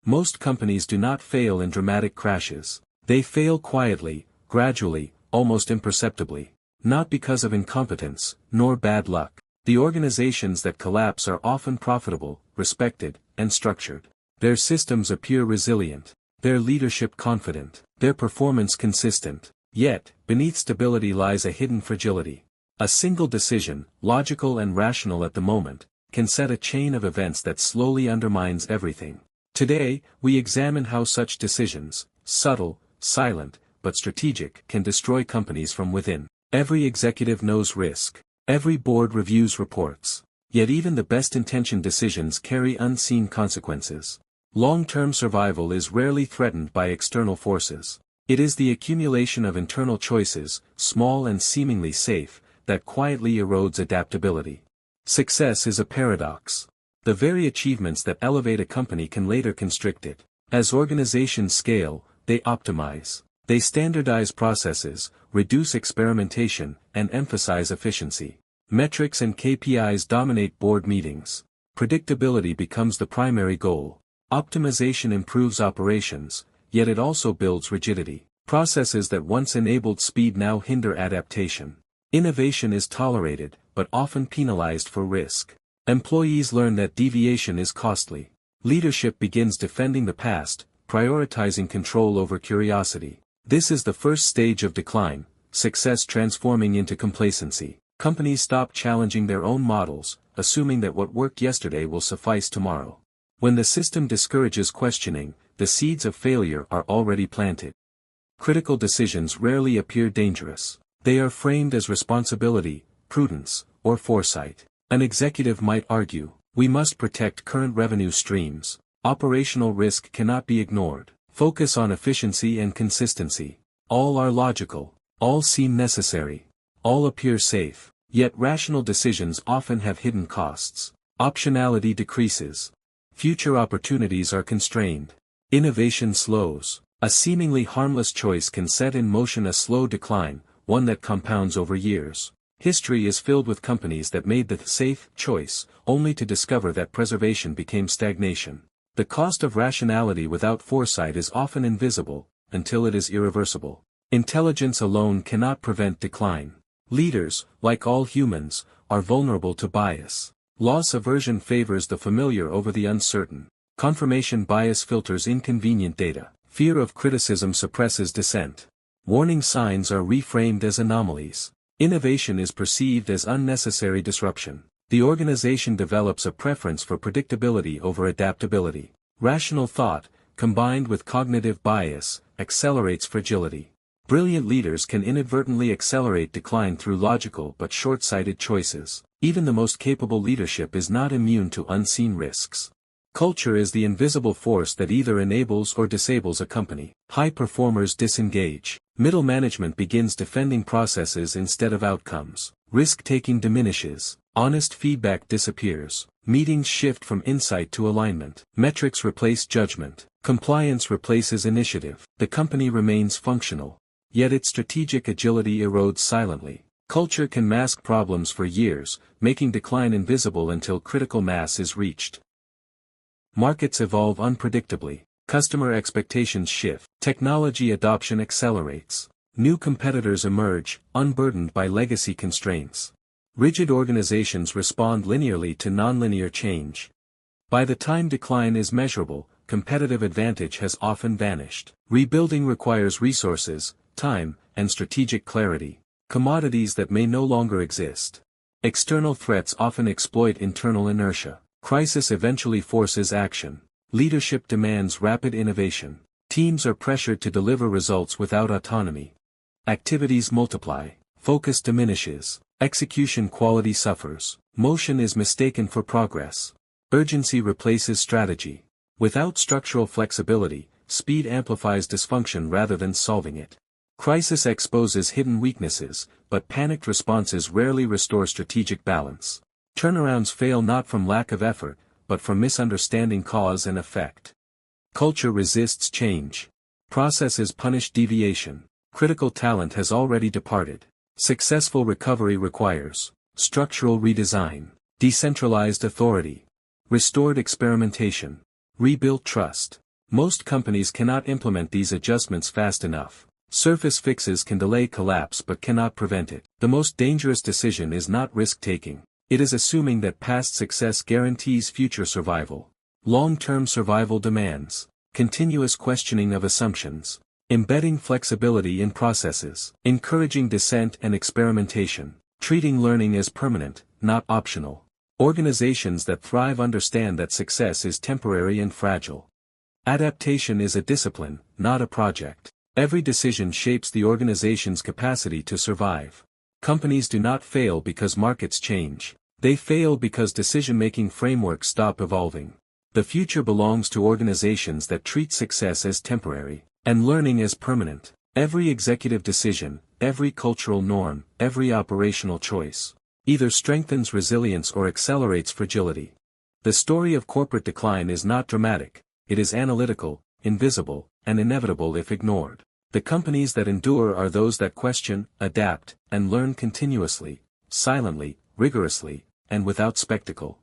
Most companies do not fail in dramatic crashes. They fail quietly, gradually, almost imperceptibly. Not because of incompetence, nor bad luck. The organizations that collapse are often profitable, respected, and structured. Their systems appear resilient, their leadership confident, their performance consistent. Yet, beneath stability lies a hidden fragility. A single decision, logical and rational at the moment, can set a chain of events that slowly undermines everything. Today, we examine how such decisions, subtle, silent, but strategic, can destroy companies from within. Every executive knows risk. Every board reviews reports. Yet even the best-intentioned decisions carry unseen consequences. Long-term survival is rarely threatened by external forces. It is the accumulation of internal choices, small and seemingly safe, that quietly erodes adaptability. Success is a paradox. The very achievements that elevate a company can later constrict it. As organizations scale, they optimize. They standardize processes, reduce experimentation, and emphasize efficiency. Metrics and KPIs dominate board meetings. Predictability becomes the primary goal. Optimization improves operations, yet it also builds rigidity. Processes that once enabled speed now hinder adaptation. Innovation is tolerated, but often penalized for risk. Employees learn that deviation is costly. Leadership begins defending the past, prioritizing control over curiosity. This is the first stage of decline, success transforming into complacency. Companies stop challenging their own models, assuming that what worked yesterday will suffice tomorrow. When the system discourages questioning, the seeds of failure are already planted. Critical decisions rarely appear dangerous. They are framed as responsibility, prudence, or foresight. An executive might argue, we must protect current revenue streams. Operational risk cannot be ignored. Focus on efficiency and consistency. All are logical. All seem necessary. All appear safe. Yet rational decisions often have hidden costs. Optionality decreases. Future opportunities are constrained. Innovation slows. A seemingly harmless choice can set in motion a slow decline, one that compounds over years. History is filled with companies that made the safe choice, only to discover that preservation became stagnation. The cost of rationality without foresight is often invisible, until it is irreversible. Intelligence alone cannot prevent decline. Leaders, like all humans, are vulnerable to bias. Loss aversion favors the familiar over the uncertain. Confirmation bias filters inconvenient data. Fear of criticism suppresses dissent. Warning signs are reframed as anomalies. Innovation is perceived as unnecessary disruption. The organization develops a preference for predictability over adaptability. Rational thought, combined with cognitive bias, accelerates fragility. Brilliant leaders can inadvertently accelerate decline through logical but short-sighted choices. Even the most capable leadership is not immune to unseen risks. Culture is the invisible force that either enables or disables a company. High performers disengage. Middle management begins defending processes instead of outcomes. Risk-taking diminishes. Honest feedback disappears. Meetings shift from insight to alignment. Metrics replace judgment. Compliance replaces initiative. The company remains functional. Yet its strategic agility erodes silently. Culture can mask problems for years, making decline invisible until critical mass is reached. Markets evolve unpredictably. Customer expectations shift. Technology adoption accelerates. New competitors emerge, unburdened by legacy constraints. Rigid organizations respond linearly to nonlinear change. By the time decline is measurable, competitive advantage has often vanished. Rebuilding requires resources, time, and strategic clarity. Commodities that may no longer exist. External threats often exploit internal inertia. Crisis eventually forces action. Leadership demands rapid innovation. Teams are pressured to deliver results without autonomy. Activities multiply. Focus diminishes. Execution quality suffers. Motion is mistaken for progress. Urgency replaces strategy. Without structural flexibility, speed amplifies dysfunction rather than solving it. Crisis exposes hidden weaknesses, but panicked responses rarely restore strategic balance. Turnarounds fail not from lack of effort, but from misunderstanding cause and effect. Culture resists change. Processes punish deviation. Critical talent has already departed. Successful recovery requires structural redesign, decentralized authority, restored experimentation, rebuilt trust. Most companies cannot implement these adjustments fast enough. Surface fixes can delay collapse but cannot prevent it. The most dangerous decision is not risk-taking. It is assuming that past success guarantees future survival. Long-term survival demands continuous questioning of assumptions, embedding flexibility in processes, encouraging dissent and experimentation, treating learning as permanent, not optional. Organizations that thrive understand that success is temporary and fragile. Adaptation is a discipline, not a project. Every decision shapes the organization's capacity to survive. Companies do not fail because markets change. They fail because decision-making frameworks stop evolving. The future belongs to organizations that treat success as temporary, and learning as permanent. Every executive decision, every cultural norm, every operational choice, either strengthens resilience or accelerates fragility. The story of corporate decline is not dramatic, it is analytical, invisible, and inevitable if ignored. The companies that endure are those that question, adapt, and learn continuously, silently, rigorously, and without spectacle.